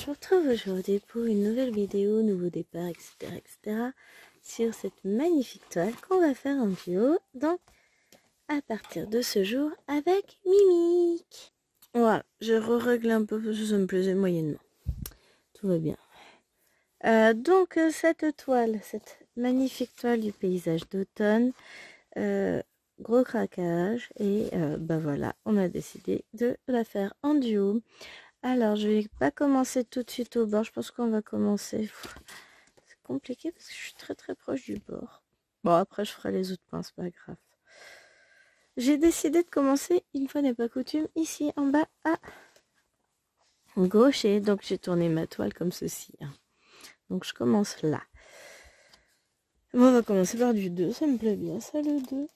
je vous retrouve aujourd'hui pour une nouvelle vidéo, nouveau départ, etc. sur cette magnifique toile qu'on va faire en duo, donc à partir de ce jour avec Mimic. Voilà, je règle un peu parce que ça me plaisait moyennement. Tout va bien. Donc cette toile, cette magnifique toile du paysage d'automne, gros craquage et bah voilà, on a décidé de la faire en duo. Alors, je vais pas commencer tout de suite au bord. Je pense qu'on va commencer. C'est compliqué parce que je suis très proche du bord. Bon, après, je ferai les autres points, c'est pas grave. J'ai décidé de commencer, une fois n'est pas coutume, ici en bas à gauche. Et donc, j'ai tourné ma toile comme ceci. Donc, je commence là. Bon, on va commencer par du 2. Ça me plaît bien, ça, le 2.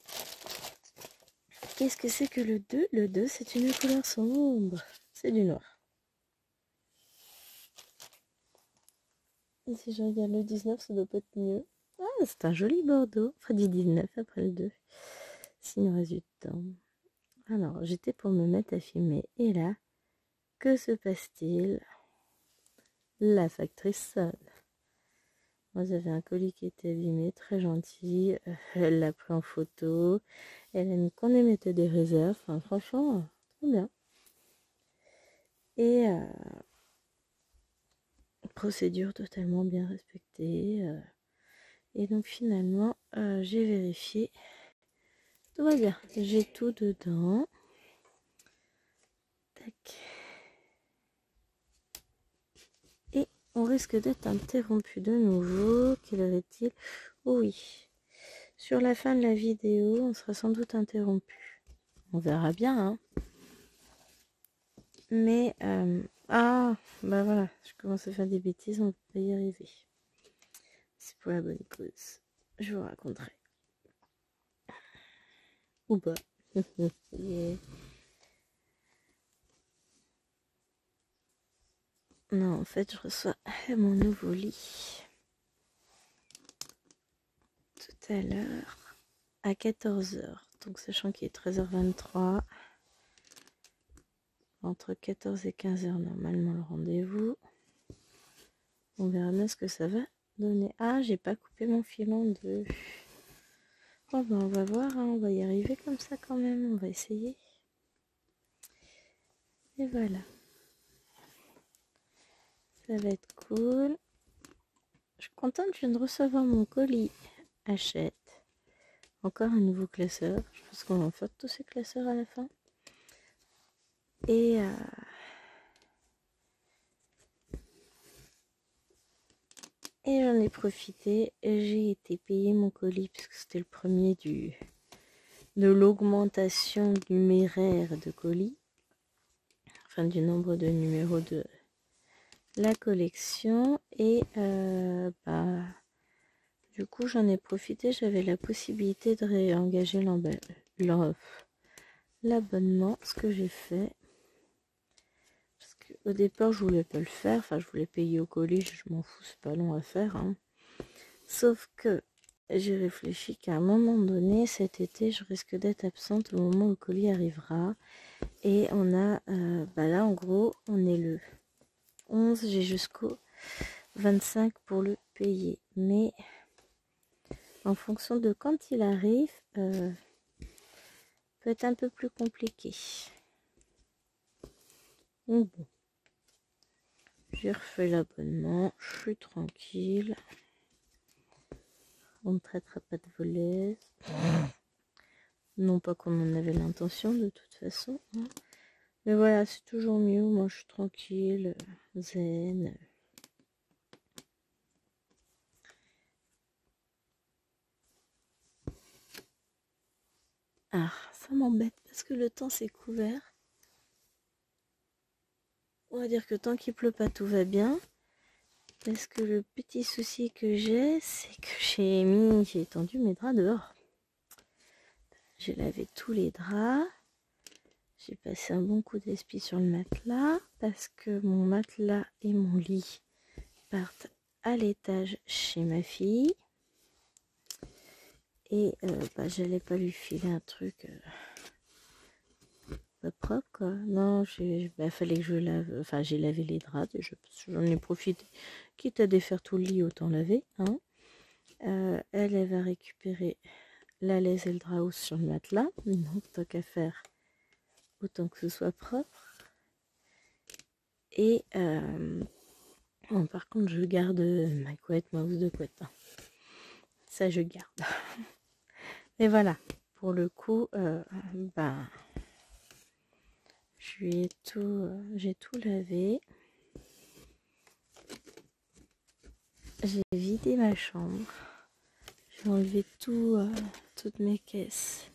Qu'est-ce que c'est que le 2? Le 2, c'est une couleur sombre. C'est du noir. Et si je regarde le 19, ça doit pas être mieux. Ah, c'est un joli bordeaux. Enfin, du 19 après le 2. S'il nous reste du temps. Alors, j'étais pour me mettre à filmer. Et là, que se passe-t-il? La factrice Sol. Moi, j'avais un colis qui était abîmé, très gentil. Elle l'a pris en photo. Elle a mis qu'on émettait des réserves. Enfin, franchement, trop bien. Et procédure totalement bien respectée. Et donc, finalement, j'ai vérifié. Tout va bien. J'ai tout dedans. Tac. Et on risque d'être interrompu de nouveau. Quelle heure est-il? Oh oui. Sur la fin de la vidéo, on sera sans doute interrompu. On verra bien, hein. Mais, ah, bah voilà, je commence à faire des bêtises, on ne peut pas y arriver. C'est pour la bonne cause. Je vous raconterai. Ou pas. Yeah. Non, en fait, je reçois mon nouveau lit. Tout à l'heure, à 14h. Donc, sachant qu'il est 13h23. Entre 14 et 15h, normalement, le rendez-vous. On verra bien ce que ça va donner. Ah, j'ai pas coupé mon fil en deux. Bon, ben, on va voir, hein, on va y arriver comme ça quand même. On va essayer. Et voilà. Ça va être cool. Je suis contente, je viens de recevoir mon colis Hachette. Encore un nouveau classeur. Je pense qu'on va en faire tous ces classeurs à la fin. Et j'en ai profité. J'ai été payer mon colis puisque c'était le premier de l'augmentation numéraire de colis. Enfin, du nombre de numéros de la collection. Et du coup, j'en ai profité. J'avais la possibilité de réengager l'abonnement, ce que j'ai fait. Parce qu'au départ, je voulais pas le faire. Enfin, je voulais payer au colis. Je m'en fous, c'est pas long à faire, hein. Sauf que j'ai réfléchi qu'à un moment donné, cet été, je risque d'être absente au moment où le colis arrivera. Et on a, là, en gros, on est le 11. J'ai jusqu'au 25 pour le payer. Mais en fonction de quand il arrive, peut être un peu plus compliqué. Donc bon, j'ai refait l'abonnement, je suis tranquille. On ne traitera pas de volaise. Non pas comme on avait l'intention de toute façon. Hein. Mais voilà, c'est toujours mieux. Moi, je suis tranquille, zen. Ah, ça m'embête parce que le temps s'est couvert. On va dire que tant qu'il pleut pas, tout va bien. Parce que le petit souci que j'ai, c'est que j'ai étendu mes draps dehors. J'ai lavé tous les draps. J'ai passé un bon coup d'espi sur le matelas parce que mon matelas et mon lit partent à l'étage chez ma fille. Et j'allais pas lui filer un truc pas propre quoi. Non, fallait que je lave. Enfin, j'ai lavé les draps déjà, parce que j'en ai profité. Quitte à défaire tout le lit, autant laver. Hein. Elle va récupérer la laise et le drap housse sur le matelas. Donc, tant qu'à faire, autant que ce soit propre. Et bon, par contre, je garde ma couette, ma housse de couette. Hein. Ça, je garde. Et voilà. Pour le coup, j'ai tout lavé. J'ai vidé ma chambre. J'ai enlevé toutes mes caisses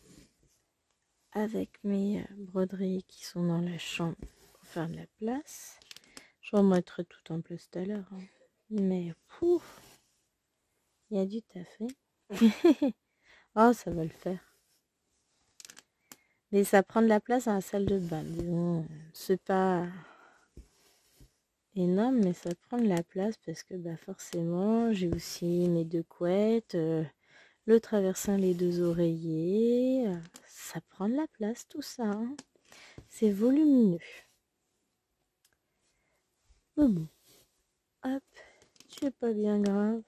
avec mes broderies qui sont dans la chambre pour faire de la place. Je remettrai tout en place tout à l'heure. Hein. Mais pouf, il y a du taf. Oh, ça va le faire. Mais ça prend de la place dans la salle de bain. Disons, c'est pas énorme, mais ça prend de la place parce que forcément, j'ai aussi mes 2 couettes, le traversin, les 2 oreillers. Ça prend de la place tout ça. Hein. C'est volumineux. Mais bon, hop, c'est pas bien grave.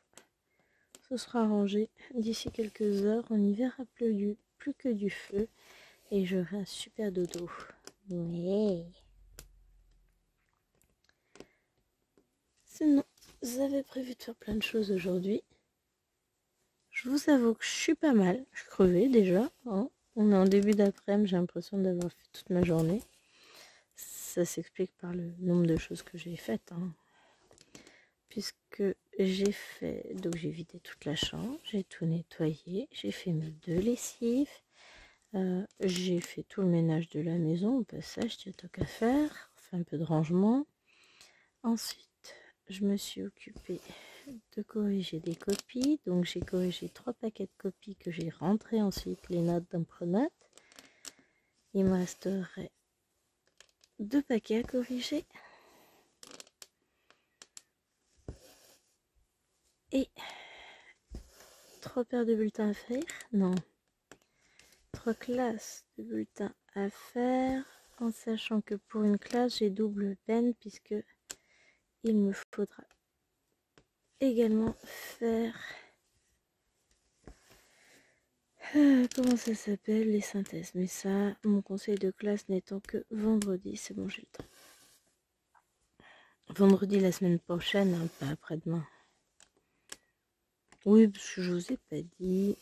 Ce sera rangé. D'ici quelques heures, on y verra plus que du feu. Et j'aurai un super dodo. Ouais. Sinon, j'avais prévu de faire plein de choses aujourd'hui. Je vous avoue que je suis pas mal. Je crevais déjà. Hein. On est en début d'après-midi, j'ai l'impression d'avoir fait toute ma journée. Ça s'explique par le nombre de choses que j'ai faites. Hein. Puisque j'ai fait... Donc j'ai vidé toute la chambre, j'ai tout nettoyé, j'ai fait mes 2 lessives. J'ai fait tout le ménage de la maison. Au passage, il y a tout qu'à faire. On fait un peu de rangement. Ensuite, je me suis occupée de corriger des copies. Donc j'ai corrigé 3 paquets de copies que j'ai rentré ensuite les notes d'imprenates. Il me resterait 2 paquets à corriger. Et 3 paires de bulletins à faire. Non. 3 classes de bulletins à faire. En sachant que pour une classe, j'ai double peine puisque il me faudra également faire comment ça s'appelle, les synthèses. Mais ça, mon conseil de classe n'étant que vendredi, c'est bon, j'ai le temps. Vendredi la semaine prochaine, hein, pas après-demain. Oui, parce que je vous ai pas dit.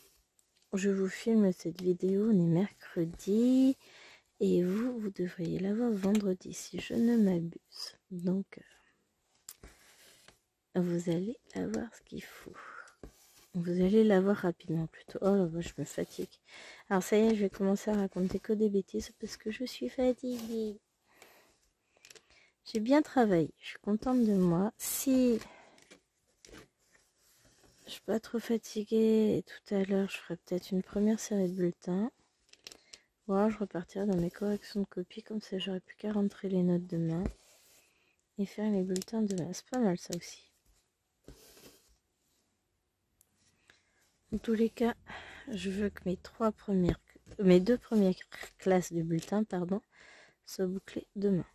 Je vous filme cette vidéo, on est mercredi. Et vous devriez l'avoir vendredi, si je ne m'abuse. Donc, vous allez avoir ce qu'il faut. Vous allez l'avoir rapidement plutôt. Oh là, je me fatigue. Alors ça y est, je vais commencer à raconter que des bêtises parce que je suis fatiguée. J'ai bien travaillé. Je suis contente de moi. Si je suis pas trop fatiguée, et tout à l'heure, je ferai peut-être une première série de bulletins. Ou alors, je repartirai dans mes corrections de copies. Comme ça, j'aurai plus qu'à rentrer les notes demain. Et faire les bulletins demain. C'est pas mal ça aussi. En tous les cas, je veux que mes 2 premières classes de bulletins, soient bouclées demain.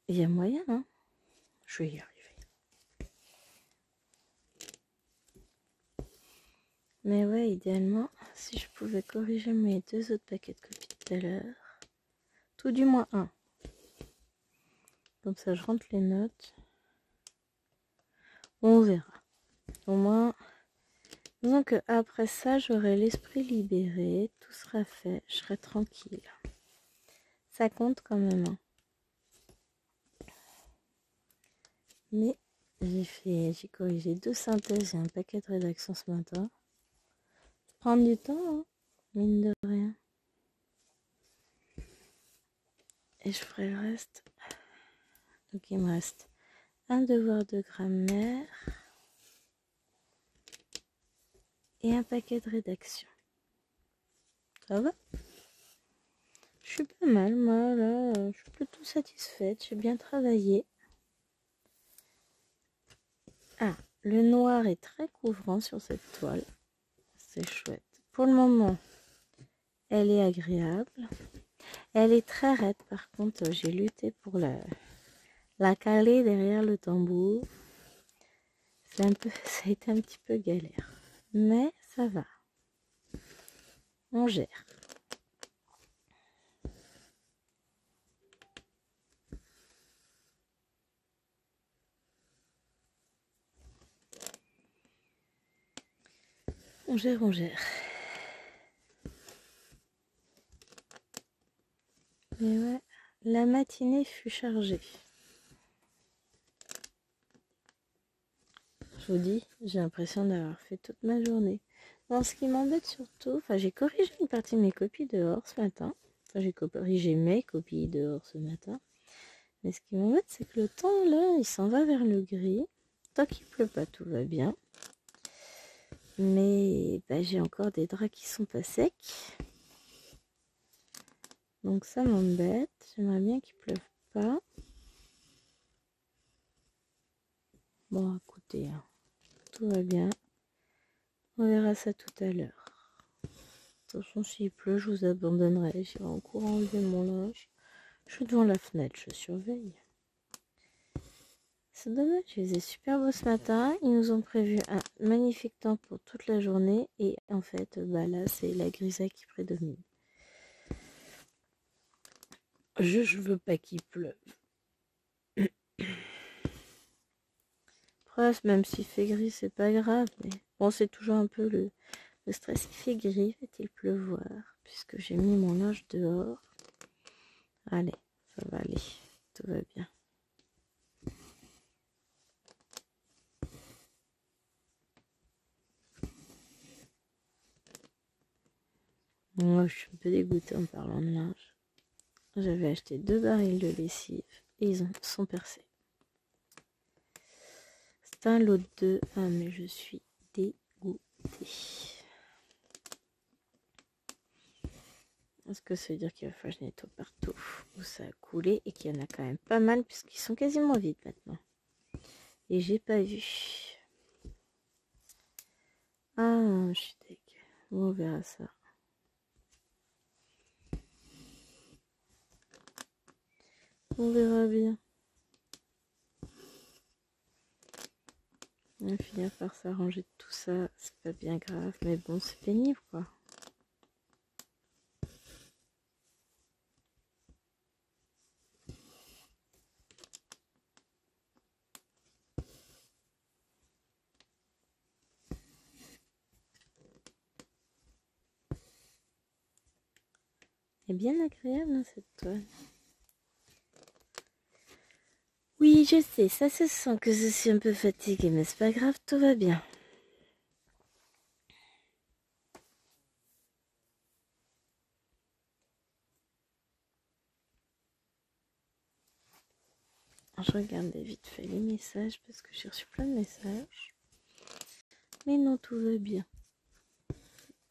Il y a moyen, hein? Je vais y arriver. Mais ouais, idéalement, si je pouvais corriger mes 2 autres paquets de copies tout à l'heure, tout du moins un. Comme ça, je rentre les notes. On verra. Au moins, disons que après ça, j'aurai l'esprit libéré, tout sera fait, je serai tranquille. Ça compte quand même. Hein. Mais j'ai corrigé 2 synthèses et un paquet de rédaction ce matin. Ça prend du temps, hein, mine de rien. Et je ferai le reste. Donc il me reste un devoir de grammaire et un paquet de rédaction. Ça va? Je suis pas mal, moi, là. Je suis plutôt satisfaite. J'ai bien travaillé. Ah, le noir est très couvrant sur cette toile. c'est chouette. Pour le moment, elle est agréable. Elle est très raide, par contre, j'ai lutté pour la caler derrière le tambour. Ça a été un petit peu galère, mais ça va. On gère. On gère, on gère. Mais ouais, la matinée fut chargée. Je vous dis, j'ai l'impression d'avoir fait toute ma journée. Bon, ce qui m'embête surtout, j'ai corrigé une partie de mes copies dehors ce matin. J'ai corrigé mes copies dehors ce matin. Mais ce qui m'embête, c'est que le temps, là, il s'en va vers le gris. Tant qu'il pleut pas, tout va bien. Mais j'ai encore des draps qui sont pas secs. Donc ça m'embête. J'aimerais bien qu'il pleuve pas. Bon, écoutez, hein, tout va bien. On verra ça tout à l'heure. De toute façon, s'il pleut, je vous abandonnerai. J'irai en courant enlever mon linge. Je suis devant la fenêtre, je surveille. C'est dommage, il faisait super beau ce matin. Ils nous ont prévu un magnifique temps pour toute la journée. Et en fait, là, c'est la grisaille qui prédomine. Je veux pas qu'il pleuve. Après, même s'il fait gris, c'est pas grave. Mais bon, c'est toujours un peu le stress. Il fait gris, va-t-il pleuvoir? Puisque j'ai mis mon linge dehors. Allez, ça va aller. Tout va bien. Moi, je suis un peu dégoûtée en parlant de linge. J'avais acheté 2 barils de lessive et ils sont percés. C'est un lot de 2. Ah, mais je suis dégoûtée. Est-ce que ça veut dire qu'il va falloir que je nettoie partout où ça a coulé et qu'il y en a quand même pas mal puisqu'ils sont quasiment vides maintenant. Et j'ai pas vu. Ah, je suis dégueu. Bon, on verra ça. On verra bien. On va finir par s'arranger de tout ça. C'est pas bien grave. Mais bon, c'est pénible quoi. Elle est bien agréable hein, cette toile. Oui, je sais, ça se sent que je suis un peu fatiguée, mais c'est pas grave, tout va bien. Je regardais vite fait les messages parce que j'ai reçu plein de messages. Mais non, tout va bien.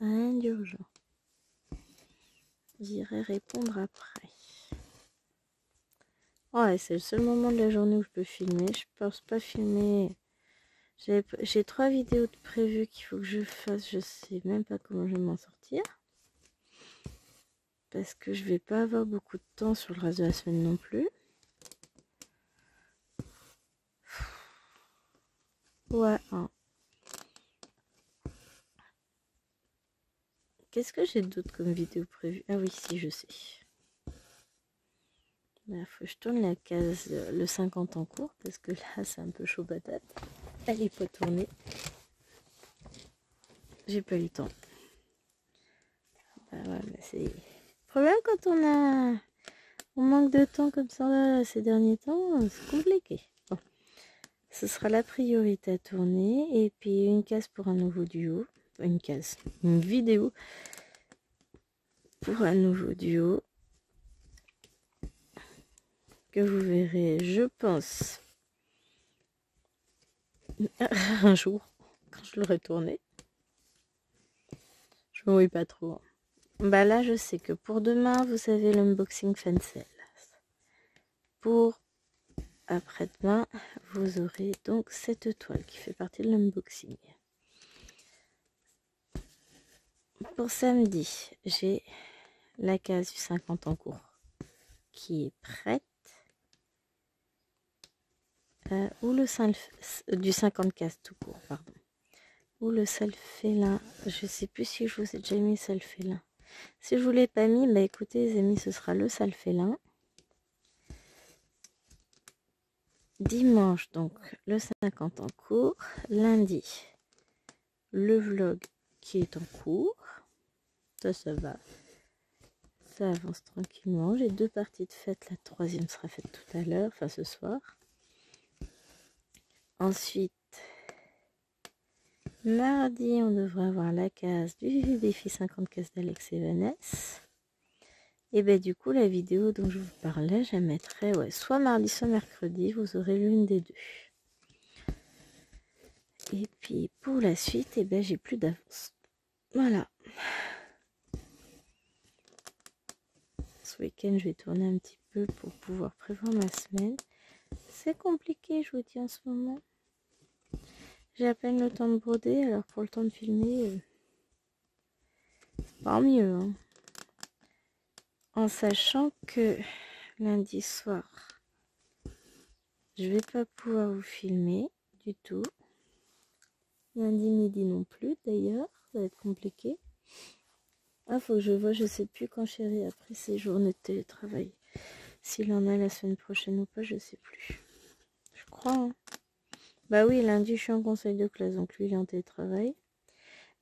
Rien d'urgent. J'irai répondre après. Ouais, c'est le seul moment de la journée où je peux filmer. Je pense pas filmer. J'ai 3 vidéos de prévues qu'il faut que je fasse. Je sais même pas comment je vais m'en sortir. Parce que je vais pas avoir beaucoup de temps sur le reste de la semaine non plus. Ouais, hein. Qu'est-ce que j'ai d'autre comme vidéo prévue? Ah oui, si, je sais. Il faut que je tourne la case, le 50 en cours, parce que là, c'est un peu chaud patate. Elle est pas tournée. J'ai pas eu le temps. Ouais, mais c'est le problème quand on manque de temps comme ça là, ces derniers temps, c'est compliqué. Bon. Ce sera la priorité à tourner, et puis une case pour un nouveau duo. Une vidéo pour un nouveau duo que vous verrez, je pense, un jour quand je l'aurai tourné. Je me mouille pas trop. Là, je sais que pour demain, vous avez l'unboxing Fencel. Pour après-demain, vous aurez donc cette toile qui fait partie de l'unboxing. Pour samedi, j'ai la case du 50 en cours qui est prête. Ou le du 50 cases tout court, pardon. Ou le salfélin. Je sais plus si je vous ai déjà mis le salfélin. Si je vous l'ai pas mis, bah écoutez les amis, ce sera le salfélin. Dimanche, donc le 50 en cours. Lundi, le vlog qui est en cours. Ça va. Ça avance tranquillement. J'ai 2 parties de fête. La 3e sera faite tout à l'heure, enfin ce soir. Ensuite, mardi, on devrait avoir la case du défi 50 cases d'Alex et Vanessa. Et ben du coup, la vidéo dont je vous parlais, je la mettrai soit mardi, soit mercredi. Vous aurez l'une des deux. Et puis pour la suite, et ben j'ai plus d'avance. Voilà. Ce week-end, je vais tourner un petit peu pour pouvoir prévoir ma semaine. C'est compliqué, je vous dis en ce moment. J'ai à peine le temps de broder, alors pour le temps de filmer, c'est pas mieux. Hein. En sachant que lundi soir, je vais pas pouvoir vous filmer du tout. Lundi midi non plus d'ailleurs, ça va être compliqué. Ah, faut que je vois, je sais plus quand chérie après ses journées de télétravail. S'il en a la semaine prochaine ou pas, je sais plus. Je crois. Hein. Bah oui, lundi je suis en conseil de classe, donc lui il est en télétravail.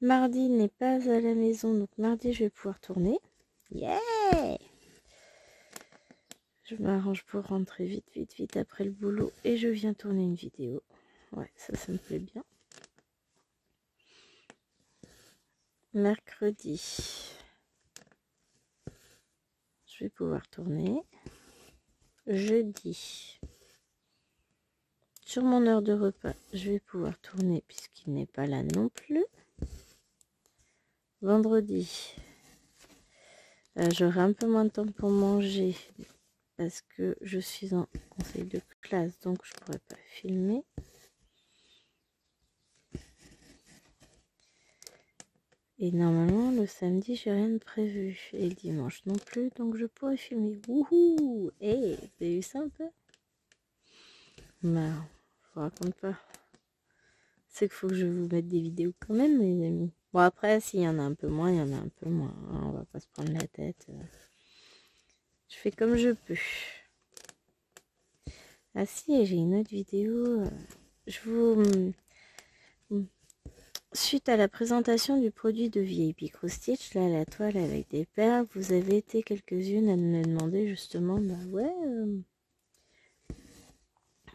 Mardi il n'est pas à la maison, donc mardi je vais pouvoir tourner. Yeah! Je m'arrange pour rentrer vite après le boulot et je viens tourner une vidéo. Ouais, ça me plaît bien. Mercredi, je vais pouvoir tourner. Jeudi, sur mon heure de repas, je vais pouvoir tourner puisqu'il n'est pas là non plus. Vendredi, j'aurai un peu moins de temps pour manger parce que je suis en conseil de classe, donc je pourrais pas filmer. Et normalement, le samedi, j'ai rien de prévu. Et le dimanche non plus, donc je pourrais filmer. Wouhou! Hey, vous avez vu ça un peu? Bah, je vous raconte pas. C'est qu'il faut que je vous mette des vidéos quand même, les amis. Bon, après, s'il y en a un peu moins, il y en a un peu moins. Hein, on va pas se prendre la tête. Je fais comme je peux. Ah si, j'ai une autre vidéo. Je vous... Suite à la présentation du produit de VIP Cross Stitch, là, la toile avec des perles, vous avez été quelques-unes à me demander justement, bah ouais,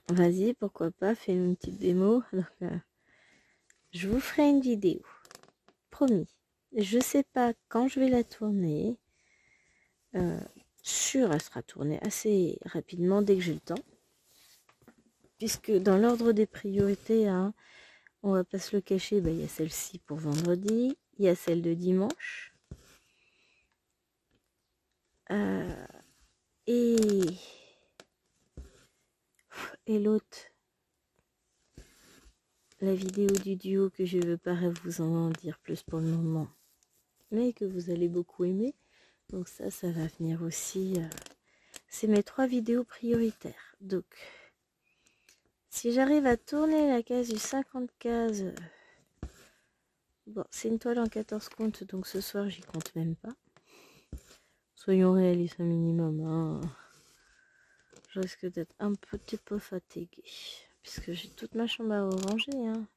vas-y, pourquoi pas, fais une petite démo. Donc, je vous ferai une vidéo, promis. Je sais pas quand je vais la tourner. Sûre, elle sera tournée assez rapidement dès que j'ai le temps. Puisque dans l'ordre des priorités, hein, on va pas se le cacher, bah, y a celle-ci pour vendredi, il y a celle de dimanche. Et l'autre, la vidéo du duo que je veux pas vous en dire plus pour le moment, mais que vous allez beaucoup aimer. Donc ça va venir aussi. C'est mes 3 vidéos prioritaires. Donc, si j'arrive à tourner la case du 50 cases, bon, c'est une toile en 14 comptes, donc ce soir, j'y compte même pas. Soyons réalistes un minimum. Hein. Je risque d'être un petit peu fatiguée, puisque j'ai toute ma chambre à ranger. Hein.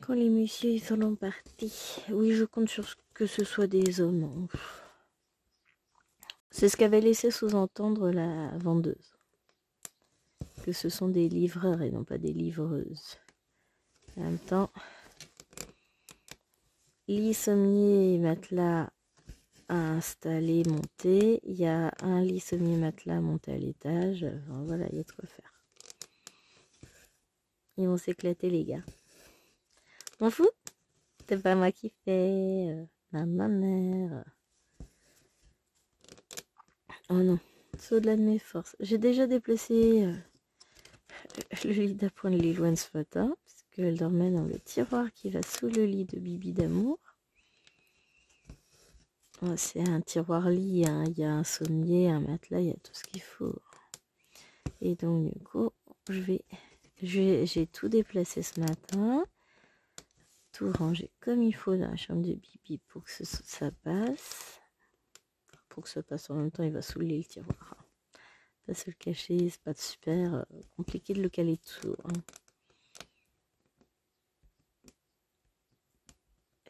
Quand les messieurs ils sont partis. Oui, je compte sur que ce soit des hommes. C'est ce qu'avait laissé sous-entendre la vendeuse. Que ce sont des livreurs et non pas des livreuses. En même temps, lit, sommier et matelas à installer, monter. Il y a un lit, sommier, matelas monté à l'étage. Enfin, voilà, il y a de quoi faire. Ils vont s'éclater les gars. M'en fous? C'est pas moi qui fais. Ma mère. Oh non, c'est au-delà de mes forces. J'ai déjà déplacé le lit d'appoint de Lillouane ce matin, parce qu'elle dormait dans le tiroir qui va sous le lit de Bibi d'amour. C'est un tiroir-lit, hein. Il y a un sommier, un matelas, il y a tout ce qu'il faut. Et donc du coup, j'ai tout déplacé ce matin, tout rangé comme il faut dans la chambre de Bibi pour que ça passe. Pour que ça passe en même temps, il va soulever le tiroir. Pas se le cacher, c'est pas super compliqué de le caler dessous. Hein.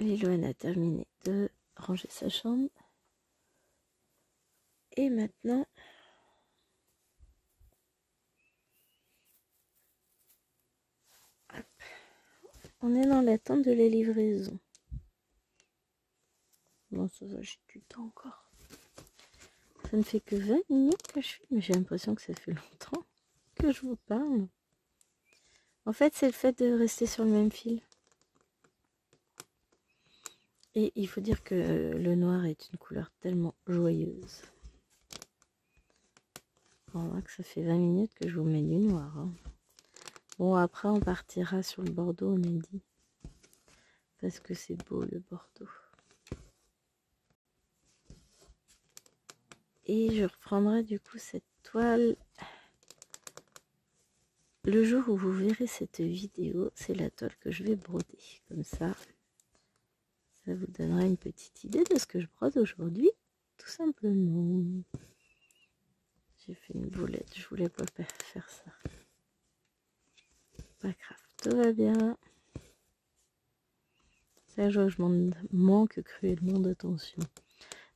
Liloane a terminé de ranger sa chambre. Et maintenant, hop, on est dans l'attente de la livraison. Bon, ça va, j'ai du temps encore. Ça ne fait que 20 minutes que je filme, mais j'ai l'impression que ça fait longtemps que je vous parle. En fait, c'est le fait de rester sur le même fil. Et il faut dire que le noir est une couleur tellement joyeuse. On voit que ça fait 20 minutes que je vous mets du noir. Hein. Bon, après, on partira sur le bordeaux, on a dit. Parce que c'est beau, le bordeaux. Et je reprendrai du coup cette toile. Le jour où vous verrez cette vidéo, c'est la toile que je vais broder. Comme ça vous donnera une petite idée de ce que je brode aujourd'hui. Tout simplement. J'ai fait une boulette, je voulais pas faire ça. Pas grave, tout va bien. Ça, je manque cruellement d'attention.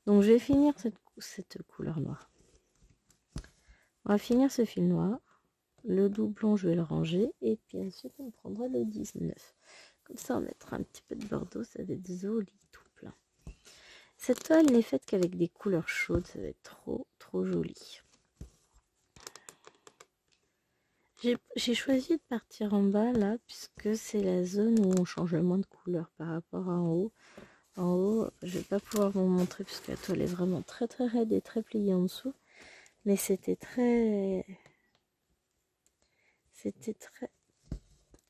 Donc je vais finir cette couleur noire. On va finir ce fil noir. Le doublon, je vais le ranger. Et puis ensuite, on prendra le 19. Comme ça, on mettra un petit peu de bordeaux. Ça va être joli tout plein. Cette toile n'est faite qu'avec des couleurs chaudes. Ça va être trop, trop joli. J'ai choisi de partir en bas, là, puisque c'est la zone où on change le moins de couleurs par rapport à en haut. En haut, je vais pas pouvoir vous montrer puisque la toile est vraiment très très raide et très pliée en dessous. Mais c'était très...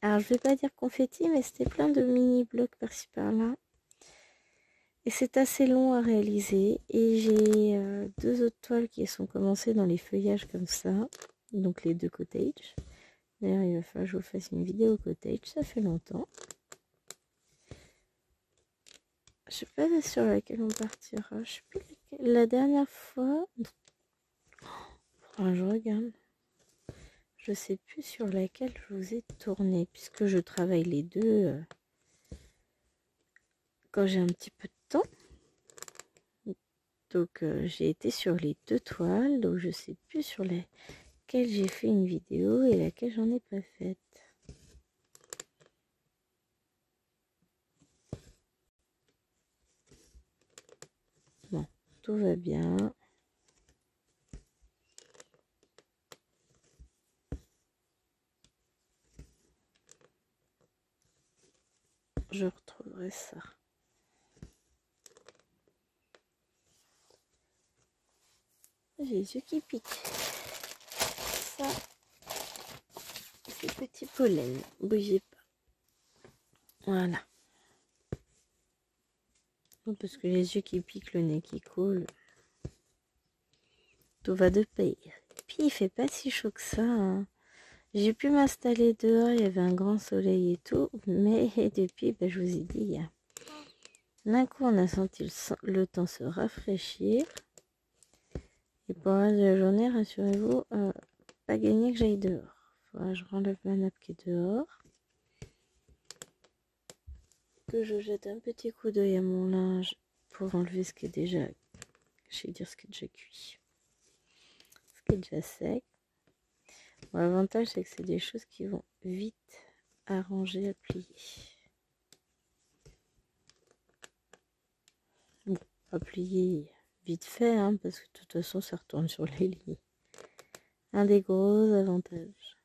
Alors je vais pas dire confetti, mais c'était plein de mini blocs par-ci par-là. Et c'est assez long à réaliser. Et j'ai deux autres toiles qui sont commencées dans les feuillages comme ça. Donc les deux cottage. D'ailleurs il va falloir que je vous fasse une vidéo cottage, ça fait longtemps. Je sais pas sur laquelle on partira. Je sais plus laquelle. La dernière fois... je regarde. Je sais plus sur laquelle je vous ai tourné. Puisque je travaille les deux quand j'ai un petit peu de temps. Donc j'ai été sur les deux toiles. Donc je sais plus sur laquelle j'ai fait une vidéo et laquelle j'en ai pas faite. Bon, tout va bien. Je retrouverai ça. J'ai les yeux qui piquent. Ça, c'est petit pollen. Bougez pas. Voilà. Parce que les yeux qui piquent, le nez qui coule. Tout va de pair. Puis il fait pas si chaud que ça. Hein. J'ai pu m'installer dehors, il y avait un grand soleil et tout. Mais depuis, je vous ai dit, d'un coup on a senti le temps se rafraîchir. Et pour le reste de la journée, rassurez-vous, pas gagné que j'aille dehors. Faudra que je renlève ma nappe qui est dehors. Que je jette un petit coup d'œil à mon linge pour enlever ce qui est déjà, je vais dire ce qui est déjà cuit. Ce qui est déjà sec. Bon, l'avantage c'est que c'est des choses qui vont vite à ranger, à plier. Bon, à plier vite fait, hein, parce que de toute façon ça retourne sur les lits. Un des gros avantages.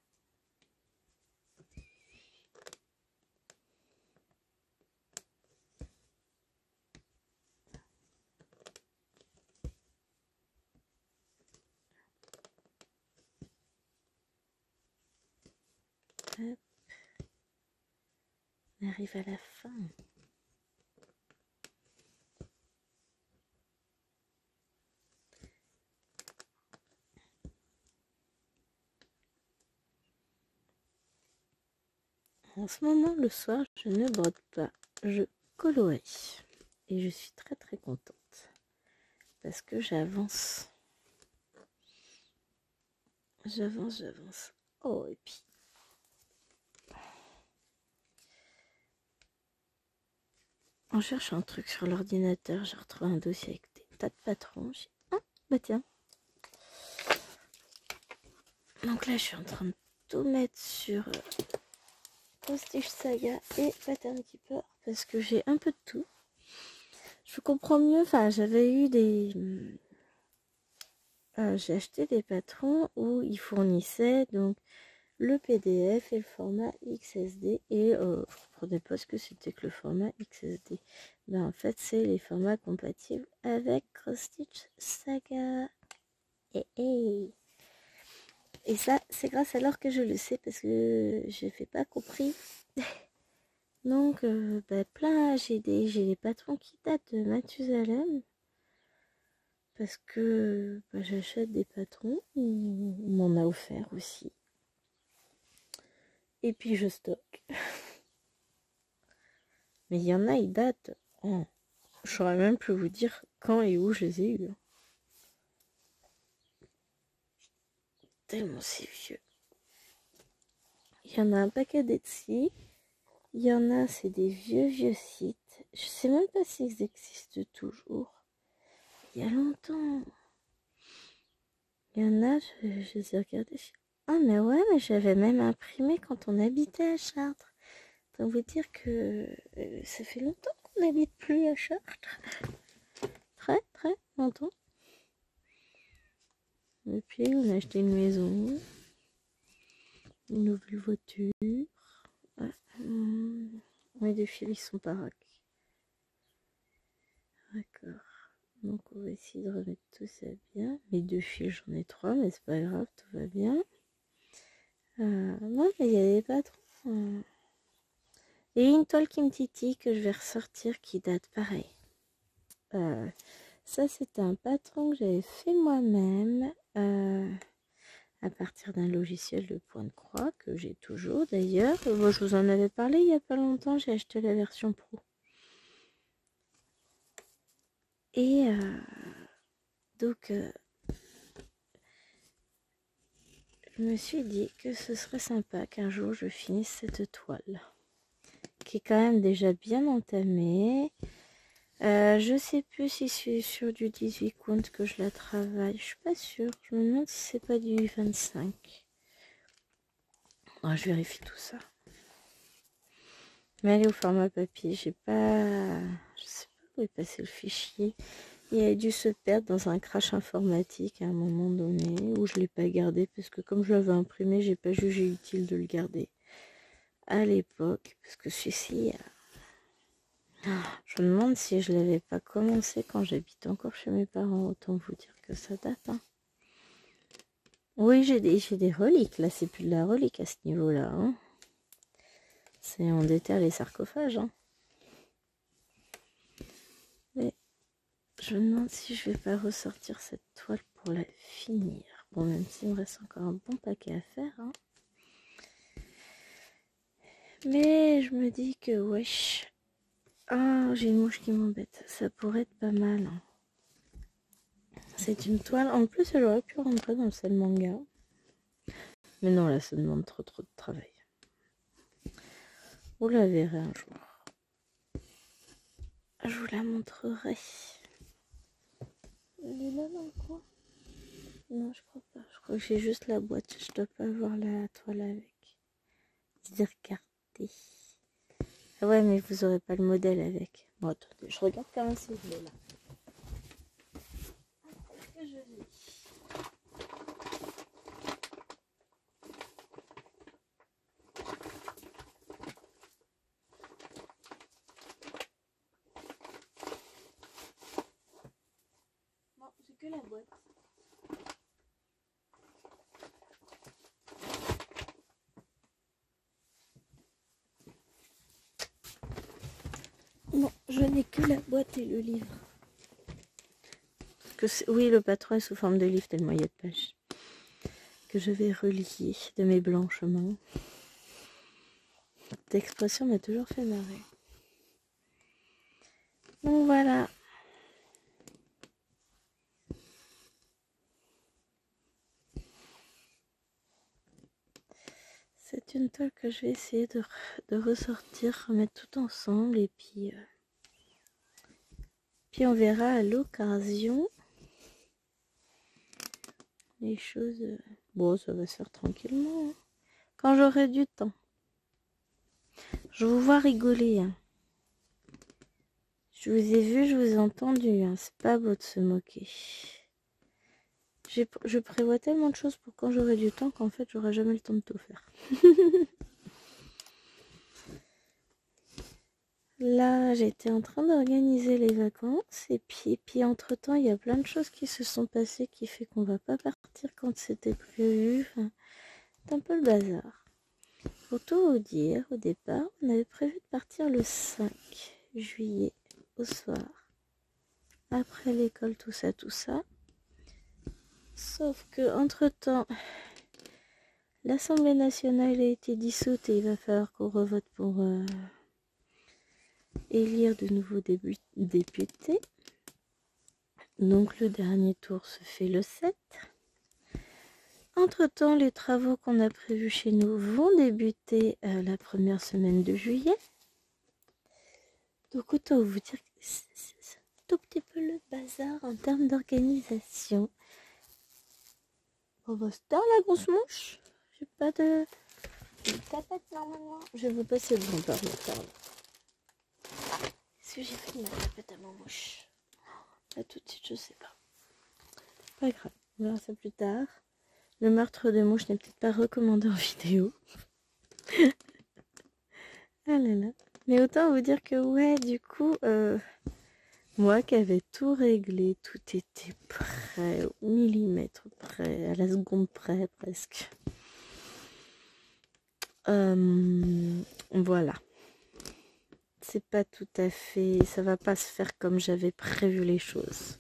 Hop. On arrive à la fin. En ce moment, le soir, je ne brode pas, je colorie. Et je suis très très contente. Parce que j'avance. J'avance. Oh, et puis... En cherchant un truc sur l'ordinateur, j'ai retrouvé un dossier avec des tas de patrons. J'ai dit, ah, bah tiens. Donc là, je suis en train de tout mettre sur Prestige Saga et Pattern Keeper parce que j'ai un peu de tout. Je comprends mieux, enfin, j'avais eu des... j'ai acheté des patrons où ils fournissaient donc le PDF et le format XSD et je ne comprenais pas ce que c'était que le format XSD. Ben, en fait, c'est les formats compatibles avec Cross-Stitch Saga. Et ça, c'est grâce à Laure que je le sais parce que je n'ai pas compris. Donc, plein, j'ai des patrons qui datent de Mathusalem parce que j'achète des patrons, on m'en a offert aussi. Et puis je stocke. Mais il y en a, ils datent. Oh, je saurais même plus vous dire quand et où je les ai eus. Tellement c'est vieux. Il y en a un paquet d'Etsy. Il y en a, c'est des vieux sites. Je sais même pas s'ils existent toujours. Il y a longtemps. Il y en a, je les ai regardés. Ah mais ouais, mais j'avais même imprimé quand on habitait à Chartres. Donc vous dire que ça fait longtemps qu'on n'habite plus à Chartres. Très très longtemps. Et puis on a acheté une maison, une nouvelle voiture. Ah, mes deux fils ils sont paraques. D'accord. Donc on va essayer de remettre tout ça bien. Mes deux fils j'en ai 3 mais c'est pas grave, tout va bien. Non mais il y a des patrons. Et une toile qui me titille que je vais ressortir qui date pareil. Ça c'était un patron que j'avais fait moi-même à partir d'un logiciel de point de croix que j'ai toujours d'ailleurs. Bon, je vous en avais parlé il n'y a pas longtemps, j'ai acheté la version pro. Et donc je me suis dit que ce serait sympa qu'un jour je finisse cette toile qui est quand même déjà bien entamée. Je sais plus si c'est sur du 18 count que je la travaille. Je suis pas sûre. Je me demande si c'est pas du 25. Oh, je vérifie tout ça. Mais elle est au format papier. J'ai pas... Je sais pas où est passé le fichier. Il a dû se perdre dans un crash informatique à un moment donné où je l'ai pas gardé parce que comme je l'avais imprimé, j'ai pas jugé utile de le garder à l'époque parce que celui-ci... Je me demande si je l'avais pas commencé quand j'habitais encore chez mes parents. Autant vous dire que ça date. Hein. Oui, j'ai des reliques. Là, c'est plus de la relique à ce niveau-là. Hein. On déterre les sarcophages. Hein. Mais je me demande si je vais pas ressortir cette toile pour la finir. Bon, même s'il me reste encore un bon paquet à faire. Hein. Mais je me dis que, wesh. Ah, j'ai une mouche qui m'embête. Ça pourrait être pas mal. Hein. C'est une toile. En plus, elle aurait pu rentrer dans le seul manga. Mais non, là, ça demande trop de travail. Vous la verrez un jour. Je vous la montrerai. Elle est là dans le coin? Non, je crois pas. Je crois que j'ai juste la boîte. Je dois pas avoir la toile avec. Regardez. Ah ouais, mais vous aurez pas le modèle avec. Bon, attendez, je regarde quand même si je l'ai là. Est-ce que je l'ai? Non, j'ai que la boîte. je n'ai que la boîte et le livre. Oui, le patron est sous forme de livre tellement il y a de pages. Que je vais relier de mes blanchements. Cette expression m'a toujours fait marrer. Donc voilà. C'est une toile que je vais essayer de ressortir, remettre tout ensemble et puis on verra à l'occasion les choses. Bon, ça va se faire tranquillement, hein, quand j'aurai du temps. Je vous vois rigoler. Hein. Je vous ai vu, je vous ai entendu. Hein. C'est pas beau de se moquer. Je prévois tellement de choses pour quand j'aurai du temps qu'en fait, j'aurai jamais le temps de tout faire. Là, j'étais en train d'organiser les vacances et puis entre-temps, il y a plein de choses qui se sont passées qui fait qu'on va pas partir quand c'était prévu. Enfin, c'est un peu le bazar. Pour tout vous dire, au départ, on avait prévu de partir le 5 juillet au soir. Après l'école, tout ça. Sauf que entre-temps, l'Assemblée nationale a été dissoute et il va falloir qu'on revote pour élire de nouveaux députés. Donc le dernier tour se fait le 7. Entre-temps, les travaux qu'on a prévus chez nous vont débuter la première semaine de juillet. Donc autant vous dire que c'est un tout petit peu le bazar en termes d'organisation. On va se taire la grosse mouche. J'ai pas de tapette normalement. Je vais vous passer devant par le tard. Est-ce que j'ai fait ma tapette à ma mouche? Là tout de suite, je sais pas. Pas grave, on verra ça plus tard. Le meurtre de mouche n'est peut-être pas recommandé en vidéo. Ah là là. Mais autant vous dire que ouais, du coup, moi qui avais tout réglé, tout était prêt, au millimètre près, à la seconde près presque. Voilà. C'est pas tout à fait, ça va pas se faire comme j'avais prévu les choses.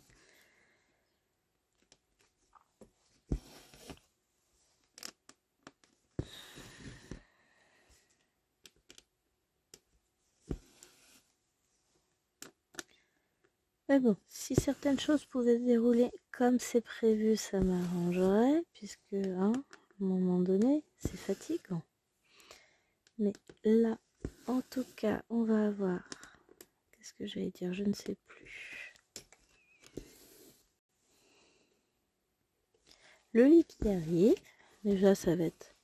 Mais bon, si certaines choses pouvaient se dérouler comme c'est prévu, ça m'arrangerait, puisque, hein, à un moment donné, c'est fatigant. Mais là, en tout cas, on va avoir... Qu'est-ce que j'allais dire? Je ne sais plus. Le lit qui arrive. Déjà, ça va être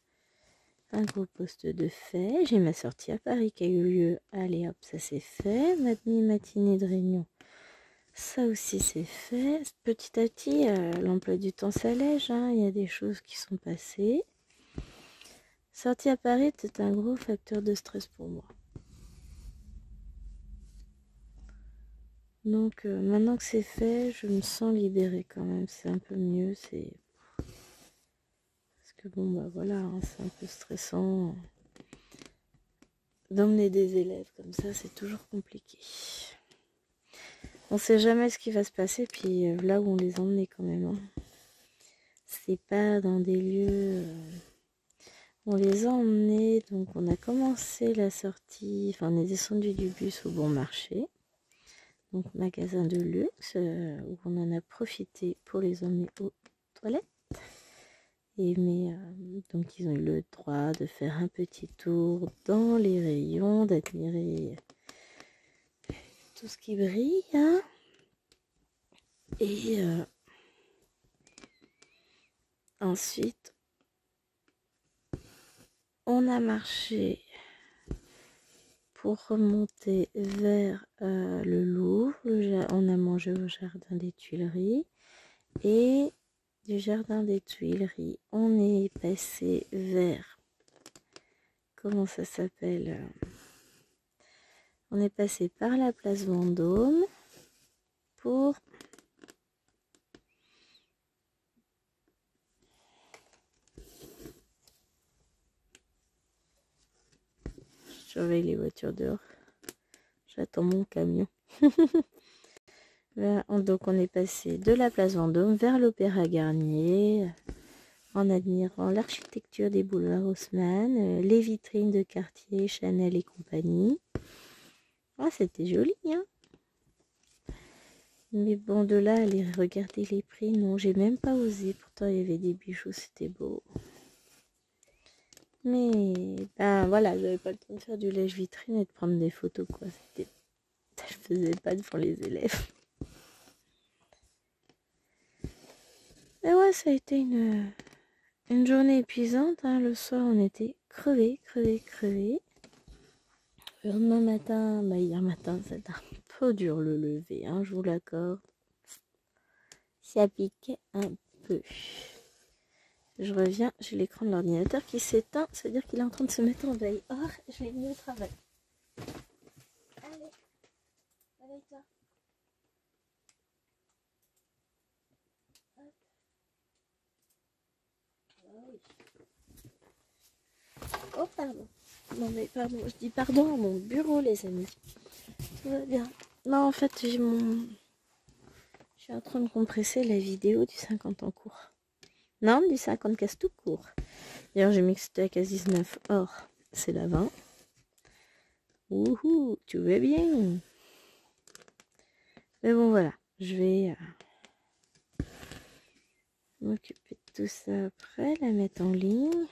un gros poste de fait. J'ai ma sortie à Paris qui a eu lieu. Allez hop, ça c'est fait. Ma demi-matinée de réunion. Ça aussi c'est fait. Petit à petit, l'emploi du temps s'allège. Hein. Il y a des choses qui sont passées. Sortie à Paris, c'est un gros facteur de stress pour moi. Donc maintenant que c'est fait, je me sens libérée quand même. C'est un peu mieux. Parce que bon, bah voilà, hein, c'est un peu stressant. D'emmener des élèves comme ça, c'est toujours compliqué. On sait jamais ce qui va se passer, puis là où on les emmenait quand même. Hein. C'est pas dans des lieux... on les a emmenés, donc on a commencé la sortie, enfin on est descendu du bus au Bon Marché, donc magasin de luxe, où on en a profité pour les emmener aux toilettes. Donc ils ont eu le droit de faire un petit tour dans les rayons, d'admirer tout ce qui brille. Hein. Et ensuite, on a marché pour remonter vers le Louvre. On a mangé au jardin des Tuileries. Et du jardin des Tuileries, on est passé vers... Comment ça s'appelle? On est passé par la place Vendôme pour... Je surveille les voitures dehors. J'attends mon camion. Voilà, donc on est passé de la place Vendôme vers l'Opéra Garnier, en admirant l'architecture des boulevards Haussmann, les vitrines de Cartier, Chanel et compagnie. Ah, c'était joli, hein? Mais bon, de là, aller regarder les prix, non, j'ai même pas osé. Pourtant, il y avait des bijoux, c'était beau. Mais, ben voilà, j'avais pas le temps de faire du lèche-vitrine et de prendre des photos, quoi. Je faisais pas devant les élèves. Mais ouais, ça a été une journée épuisante, hein. Le soir, on était crevés. Le lendemain matin, bah hier matin, c'était un peu dur le lever, hein, je vous l'accorde. Ça piquait un peu. Je reviens, j'ai l'écran de l'ordinateur qui s'éteint, c'est-à-dire qu'il est en train de se mettre en veille. Oh, je l'ai mis au travail. Allez, réveille-toi. Oh, oui. Oh, pardon. Non mais pardon, je dis pardon à mon bureau, les amis. Tout va bien. Non, en fait, je suis en train de compresser la vidéo du 50 en cours. Non, du 50 casse tout court. D'ailleurs, j'ai mixé à quasi 19. Or, c'est la 20. Wouhou, tu vas bien. Mais bon, voilà. Je vais m'occuper de tout ça après, la mettre en ligne.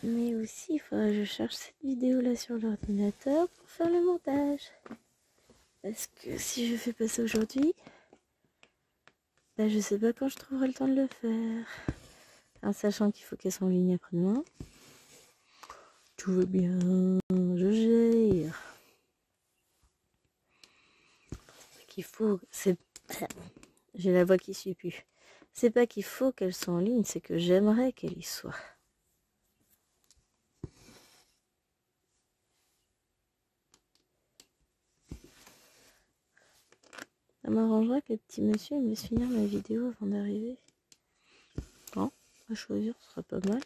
Mais aussi, il faudra que je cherche cette vidéo-là sur l'ordinateur pour faire le montage. Parce que si je fais pas ça aujourd'hui, bah, je sais pas quand je trouverai le temps de le faire. En sachant qu'il faut qu'elle soit en ligne après-demain. Tout va bien, je gère. Qu'il faut, c'est... J'ai la voix qui suit plus. C'est pas qu'il faut qu'elle soit en ligne, c'est que j'aimerais qu'elle y soit. Ça m'arrangerait que le petit monsieur me laisse finir ma vidéo avant d'arriver. Non, à choisir, ce sera pas mal.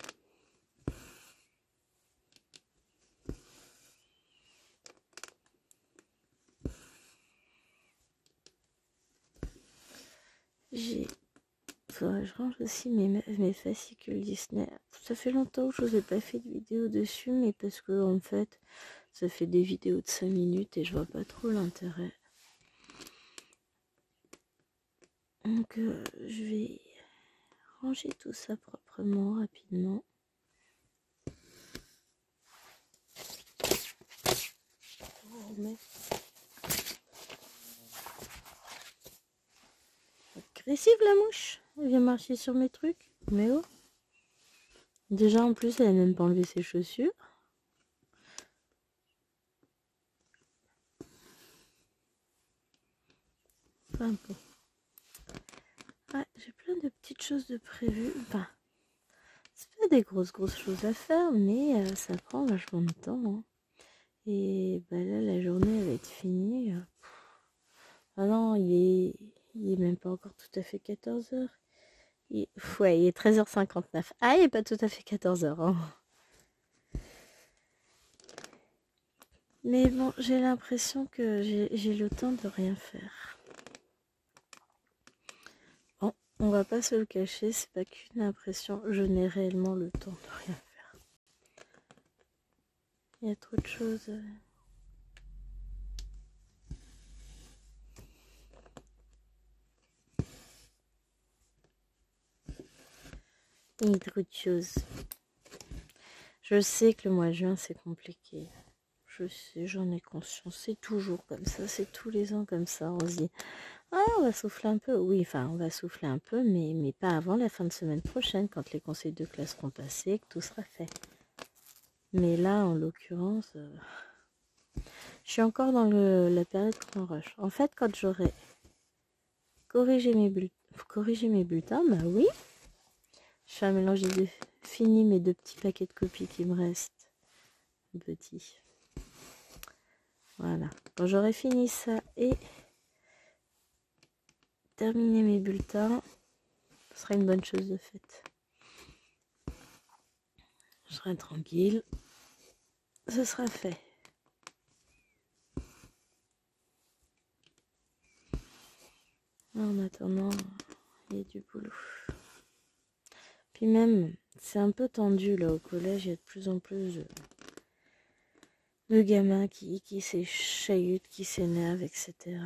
Faudrait que je range aussi mes fascicules Disney. Ça fait longtemps que je n'ai pas fait de vidéo dessus, mais parce que en fait, ça fait des vidéos de 5 minutes et je vois pas trop l'intérêt. Donc je vais ranger tout ça proprement, rapidement. Oh, mais... agressive la mouche. Elle vient marcher sur mes trucs. Mais oh. Déjà en plus elle a même pas enlevé ses chaussures. Enfin bon. Ouais, j'ai plein de petites choses de prévues. Enfin, c'est pas des grosses choses à faire, mais ça prend vachement de temps. Hein. Et bah là la journée elle va être finie. Ah non, il est même pas encore tout à fait 14h. Ouais, il est 13h59. Ah, il est pas tout à fait 14h. Hein. Mais bon, j'ai l'impression que j'ai le temps de rien faire. Bon, on va pas se le cacher, c'est pas qu'une impression, je n'ai réellement le temps de rien faire. Il y a trop de choses. Il y a trop de choses. Je sais que le mois de juin c'est compliqué. Je sais, j'en ai conscience. C'est toujours comme ça, c'est tous les ans comme ça. On se dit, ah, on va souffler un peu. Oui, enfin, on va souffler un peu, mais pas avant la fin de semaine prochaine, quand les conseils de classe seront passés et que tout sera fait. Mais là, en l'occurrence, je suis encore dans la période grand rush. En fait, quand j'aurai corrigé mes bulletins, bah oui, je fais un mélange des deux. Fini mes 2 petits paquets de copies qui me restent. Petits. Voilà. Quand j'aurai fini ça et terminé mes bulletins, ce sera une bonne chose de faite. Je serai tranquille. ce sera fait. En attendant, il y a du boulot. Puis même, c'est un peu tendu là au collège, il y a de plus en plus de gamins qui s'échahutent, qui s'énervent, etc.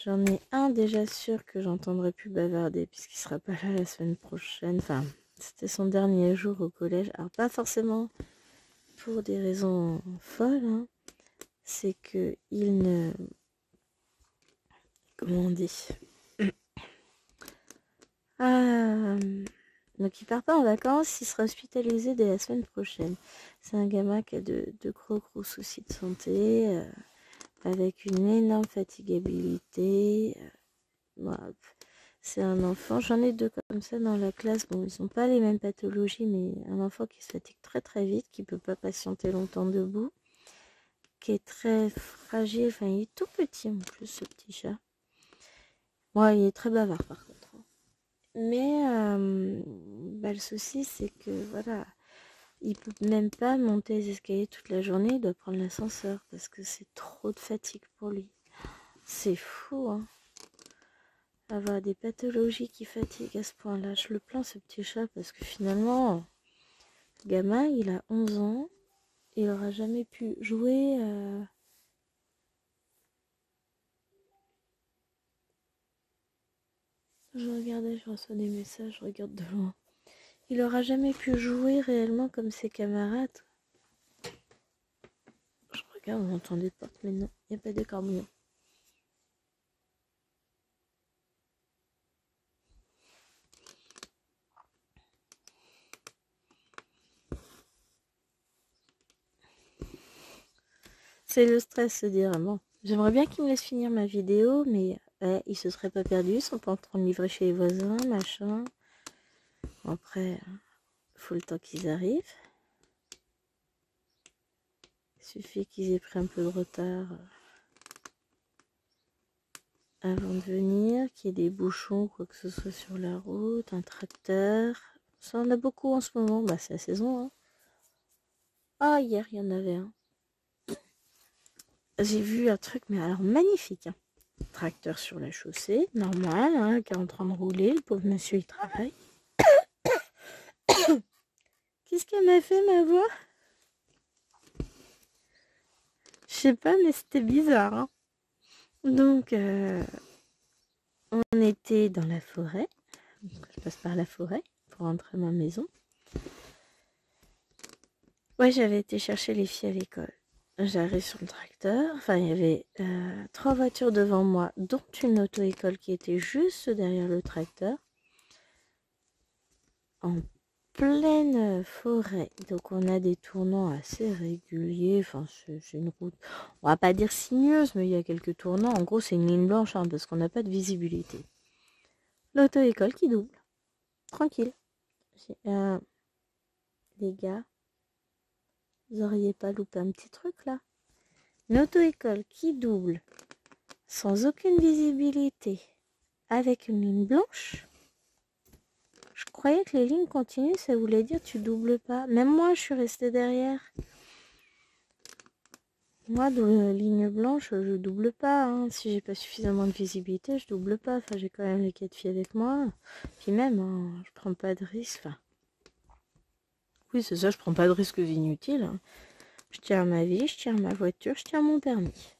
J'en ai un déjà sûr que j'entendrai plus bavarder puisqu'il sera pas là la semaine prochaine. Enfin, c'était son dernier jour au collège. Alors pas forcément pour des raisons folles, hein. C'est que il ne... Comment on dit? Donc il part pas en vacances, il sera hospitalisé dès la semaine prochaine. C'est un gamin qui a de gros soucis de santé, avec une énorme fatigabilité. Voilà. C'est un enfant, j'en ai deux comme ça dans la classe. Bon, ils n'ont pas les mêmes pathologies, mais un enfant qui se fatigue très vite, qui peut pas patienter longtemps debout, qui est très fragile. Enfin, il est tout petit en plus, ce petit chat. Ouais, il est très bavard par contre. Mais le souci, c'est que voilà, il peut même pas monter les escaliers toute la journée, il doit prendre l'ascenseur parce que c'est trop de fatigue pour lui. C'est fou, hein. Avoir des pathologies qui fatiguent à ce point-là. Je le plains, ce petit chat, parce que finalement, le gamin, il a 11 ans, il aura jamais pu jouer. Je regardais, je reçois des messages, je regarde de loin. Il aura jamais pu jouer réellement comme ses camarades. Je regarde, on entend des portes, mais non, il n'y a pas de carbone. C'est le stress, se dire, bon, j'aimerais bien qu'il me laisse finir ma vidéo, mais il se serait pas perdu, ils sont pas en train de livrer chez les voisins, machin. Après, faut le temps qu'ils arrivent. Il suffit qu'ils aient pris un peu de retard avant de venir, qu'il y ait des bouchons, quoi que ce soit sur la route, un tracteur. Ça, on a beaucoup en ce moment, bah c'est la saison, hein. Ah, hier, il y en avait un. J'ai vu un truc, mais alors magnifique, hein. Tracteur sur la chaussée, normal, hein, qui est en train de rouler, le pauvre monsieur, il travaille. Qu'est-ce qu'elle m'a fait, ma voix? Je sais pas, mais c'était bizarre, hein. Donc, on était dans la forêt. Je passe par la forêt pour rentrer à ma maison. Ouais, j'avais été chercher les filles à l'école. J'arrive sur le tracteur. Enfin, il y avait 3 voitures devant moi, dont une auto-école qui était juste derrière le tracteur. En pleine forêt. Donc, on a des tournants assez réguliers. Enfin, c'est une route, on va pas dire sinueuse, mais il y a quelques tournants. En gros, c'est une ligne blanche, hein, parce qu'on n'a pas de visibilité. L'auto-école qui double. Tranquille. Les gars, vous auriez pas loupé un petit truc là? Une auto-école qui double sans aucune visibilité avec une ligne blanche. Je croyais que les lignes continues, ça voulait dire tu doubles pas. Même moi, je suis restée derrière. Moi, dans la ligne blanche, je double pas, hein. Si j'ai pas suffisamment de visibilité, je double pas. Enfin, j'ai quand même les 4 filles avec moi. Puis même, hein, je prends pas de risques. Enfin, oui, c'est ça, je prends pas de risques inutiles, hein. Je tiens à ma vie, je tiens à ma voiture, je tiens à mon permis.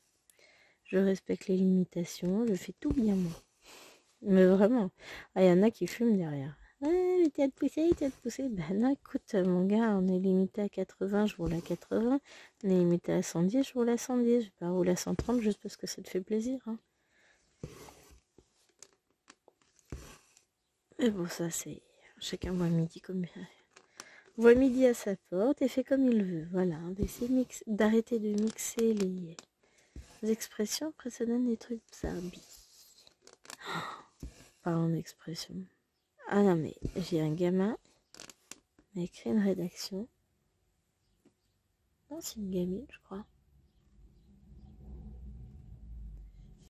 Je respecte les limitations, je fais tout bien moi. Mais vraiment, il y en a qui fument derrière. Mais tu vas te pousser, tu vas te pousser. Ben non, écoute, mon gars, on est limité à 80, je roule à 80. On est limité à 110, je roule à 110. Je vais pas rouler à 130 juste parce que ça te fait plaisir, hein. Mais bon, ça, c'est... Chacun voit midi comme... voit midi à sa porte et fait comme il veut. Voilà, on va essayer d'arrêter de mixer les expressions. Après, ça donne des trucs bizarres. Parlons d'expression. Ah non, mais j'ai un gamin m'a écrit une rédaction. Non, c'est une gamine, je crois.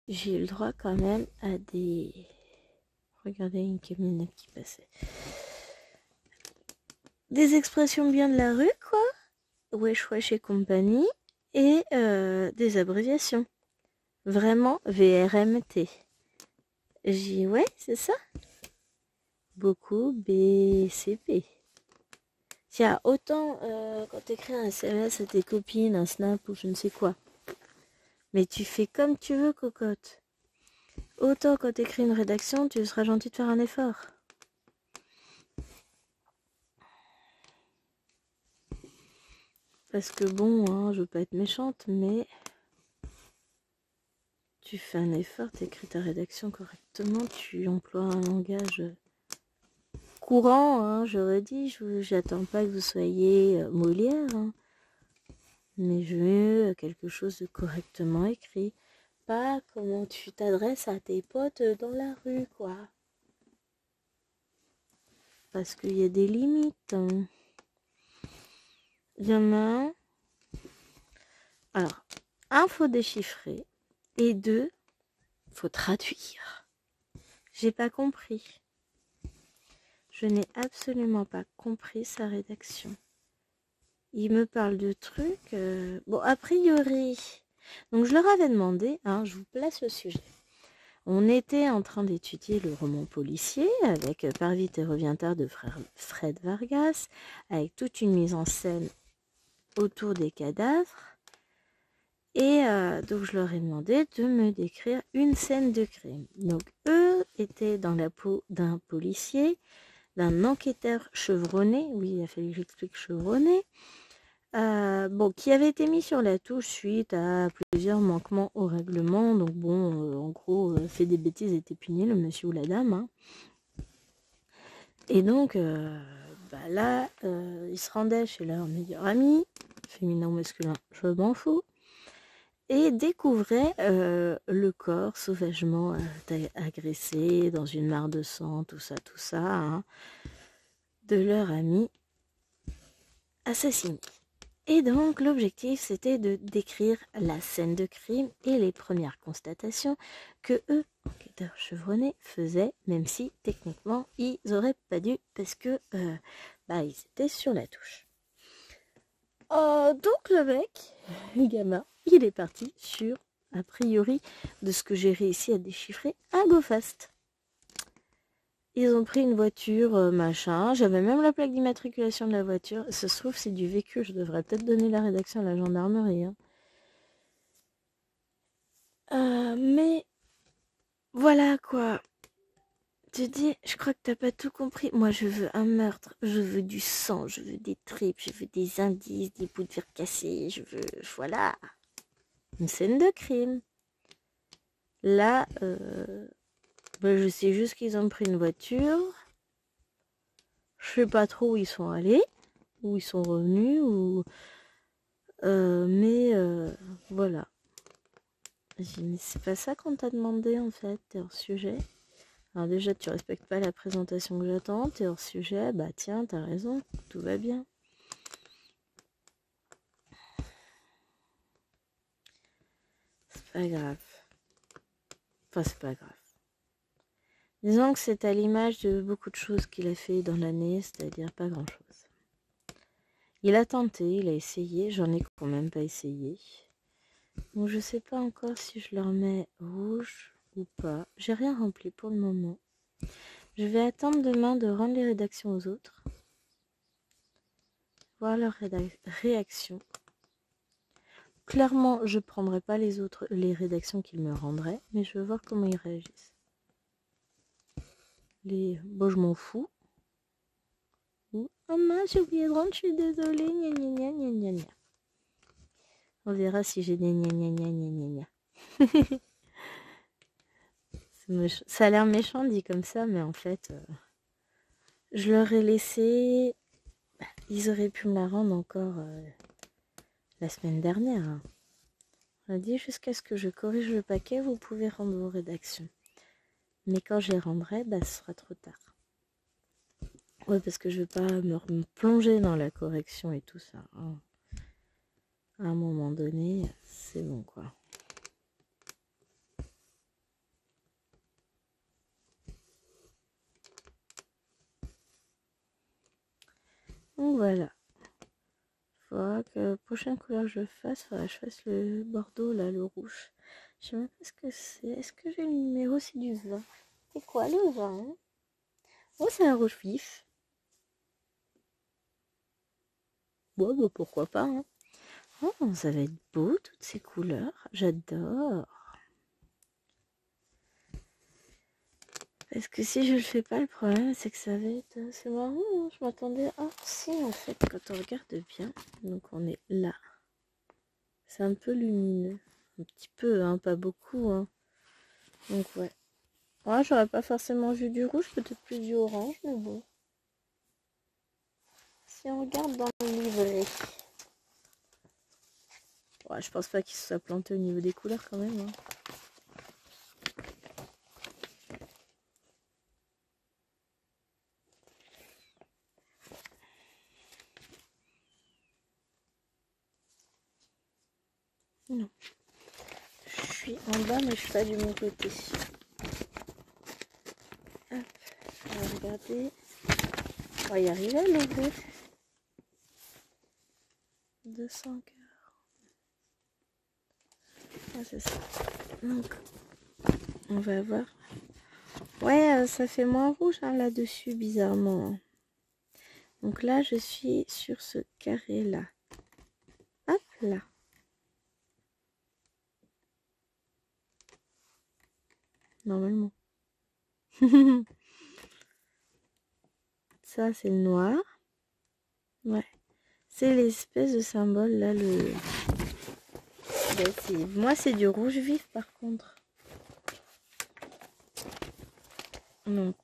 J'ai eu le droit quand même à des... Regardez une camionnette qui passait. des expressions bien de la rue, quoi. Wesh wesh et compagnie. Et des abréviations. Vraiment, VRMT. Ouais, c'est ça. Beaucoup, BCP. Tiens, autant quand t'écris un SMS à tes copines, un snap ou je ne sais quoi. Mais tu fais comme tu veux, cocotte. Autant quand t'écris une rédaction, tu seras gentil de faire un effort. Parce que bon, hein, je veux pas être méchante, mais tu fais un effort, t'écris ta rédaction correctement, tu emploies un langage courant, hein, j'aurais dit, j'attends pas que vous soyez Molière, hein, mais je veux quelque chose de correctement écrit. Pas comment tu t'adresses à tes potes dans la rue, quoi. Parce qu'il y a des limites. Hein. Il y en a un. Alors, un, faut déchiffrer. Et deux, faut traduire. J'ai pas compris. Je n'ai absolument pas compris sa rédaction. Il me parle de trucs... Bon, a priori... Donc, je leur avais demandé, hein, je vous place le sujet. On était en train d'étudier le roman policier avec Par vite et revient tard de Fred Vargas, avec toute une mise en scène autour des cadavres. Et donc, je leur ai demandé de me décrire une scène de crime. Donc, eux étaient dans la peau d'un policier, d'un enquêteur chevronné, oui, il a fallu que j'explique chevronné, bon, qui avait été mis sur la touche suite à plusieurs manquements au règlement. Donc bon, en gros, fait des bêtises était puni, le monsieur ou la dame. Hein. Et donc, là, ils se rendaient chez leur meilleur ami, féminin ou masculin, je m'en fous, et découvraient le corps sauvagement agressé dans une mare de sang, tout ça, hein, de leur ami assassiné. Et donc l'objectif c'était de décrire la scène de crime et les premières constatations que eux, enquêteurs chevronnés, faisaient, même si techniquement ils auraient pas dû parce que ils étaient sur la touche. Donc le mec, le gamin, il est parti sur, a priori, de ce que j'ai réussi à déchiffrer, un go fast. Ils ont pris une voiture, machin. J'avais même la plaque d'immatriculation de la voiture. Ça se trouve, c'est du vécu. Je devrais peut-être donner la rédaction à la gendarmerie. Hein. Mais voilà quoi. Tu dis, je crois que t'as pas tout compris. Moi, je veux un meurtre. Je veux du sang. Je veux des tripes. Je veux des indices, des bouts de verre cassés. Je veux, voilà, une scène de crime. Là, je sais juste qu'ils ont pris une voiture. Je sais pas trop où ils sont allés, où ils sont revenus, ou mais voilà. J'ai dit, mais c'est pas ça qu'on t'a demandé en fait, t'es hors sujet. Alors déjà, tu respectes pas la présentation que j'attends, t'es hors sujet, bah tiens, t'as raison, tout va bien. C'est pas grave. Enfin, c'est pas grave. Disons que c'est à l'image de beaucoup de choses qu'il a fait dans l'année, c'est-à-dire pas grand-chose. Il a tenté, il a essayé, j'en ai quand même pas essayé. Donc je sais pas encore si je leur mets rouge ou pas. J'ai rien rempli pour le moment. Je vais attendre demain de rendre les rédactions aux autres. Voir leur réaction. Clairement, je ne prendrai pas les rédactions qu'ils me rendraient, mais je veux voir comment ils réagissent. Bon, je m'en fous. Ou, oh mince, j'ai oublié de rendre, je suis désolée, gna gna gna gna gna gna. On verra si j'ai des gna gna gna gna gna gna. Ça a l'air méchant dit comme ça, mais en fait, je leur ai laissé... ils auraient pu me la rendre encore la semaine dernière. Hein. On a dit jusqu'à ce que je corrige le paquet, vous pouvez rendre vos rédactions. Mais quand je les rendrai, ce sera trop tard. Ouais, parce que je vais pas me plonger dans la correction et tout ça. Hein. À un moment donné, c'est bon quoi. Donc voilà. Faudra que la prochaine couleur que je fasse, faudra que je fasse le bordeaux là, le rouge. Je sais même pas ce que c'est. Est-ce que j'ai le numéro? C'est du 20. C'est quoi le 20 hein? Oh, c'est un rouge vif. Bon, bah, pourquoi pas. Hein. Oh, ça va être beau, toutes ces couleurs. J'adore. Parce que si je le fais pas, le problème, c'est que ça va être... C'est marrant, hein, je m'attendais... Ah, si, en fait, quand on regarde bien, donc on est là. C'est un peu lumineux. Un petit peu, hein, pas beaucoup. Hein. Donc, ouais. Ouais, j'aurais pas forcément vu du rouge, peut-être plus du orange, mais bon. Si on regarde dans le livret... Ouais, je pense pas qu'il se soit planté au niveau des couleurs, quand même. Hein. Non. Je suis en bas, mais je suis pas du bon côté. Hop, on va regarder. On va y arriver à l'ouvrir. 200 cœurs. Ah, c'est ça. Donc, on va voir. Ouais, ça fait moins rouge hein, là-dessus, bizarrement. Donc là, je suis sur ce carré-là. Hop là. Normalement. Ça, c'est le noir. Ouais. C'est l'espèce de symbole là, le... Ben, moi, c'est du rouge vif par contre. Donc,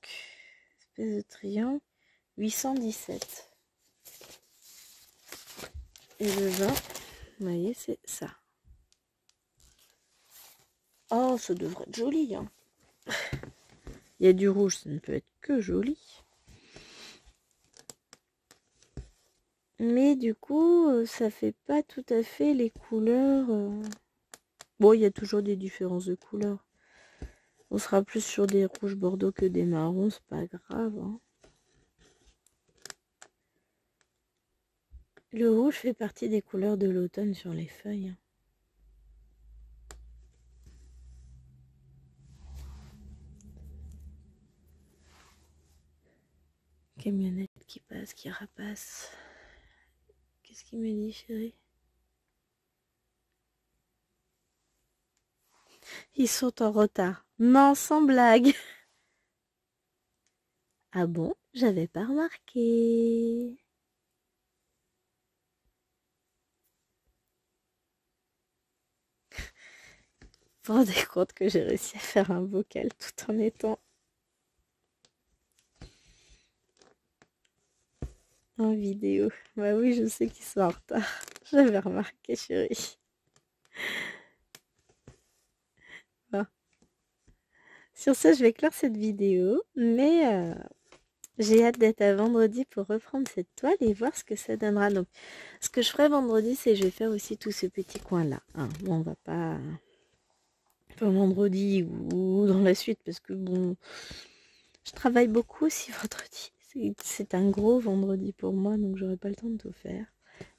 espèce de triangle. 817. Et le 20, vous voyez, c'est ça. Oh, ça devrait être joli. Hein. Il y a du rouge, ça ne peut être que joli. Mais du coup, ça fait pas tout à fait les couleurs. Bon, il y a toujours des différences de couleurs. On sera plus sur des rouges bordeaux que des marrons, c'est pas grave. Hein. Le rouge fait partie des couleurs de l'automne sur les feuilles. Hein. Camionnette qui passe, qui rapace. Qu'est-ce qu'il me dit, chérie? Ils sont en retard. Non, sans blague. Ah bon? J'avais pas remarqué. Vous vous rendez compte que j'ai réussi à faire un vocal tout en étant en vidéo. Bah oui, je sais qu'ils sont en retard. J'avais remarqué, chérie. Bon. Sur ce, je vais clore cette vidéo, mais j'ai hâte d'être à vendredi pour reprendre cette toile et voir ce que ça donnera. Donc, ce que je ferai vendredi, c'est que je vais faire aussi tout ce petit coin-là. Hein. Bon, on va pas vendredi ou dans la suite parce que bon, je travaille beaucoup aussi vendredi. C'est un gros vendredi pour moi, donc j'aurai pas le temps de tout faire.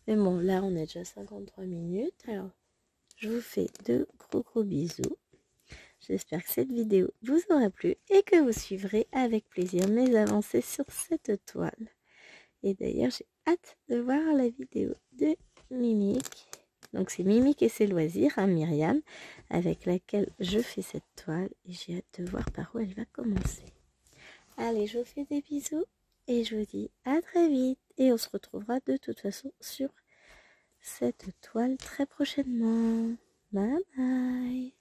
Mais bon, là, on est déjà 53 minutes. Alors, je vous fais de gros bisous. J'espère que cette vidéo vous aura plu et que vous suivrez avec plaisir mes avancées sur cette toile. Et d'ailleurs, j'ai hâte de voir la vidéo de Mimique. Donc, c'est Mimique et ses loisirs, hein, Myriam, avec laquelle je fais cette toile. Et j'ai hâte de voir par où elle va commencer. Allez, je vous fais des bisous et je vous dis à très vite. Et on se retrouvera de toute façon sur cette toile très prochainement. Bye bye.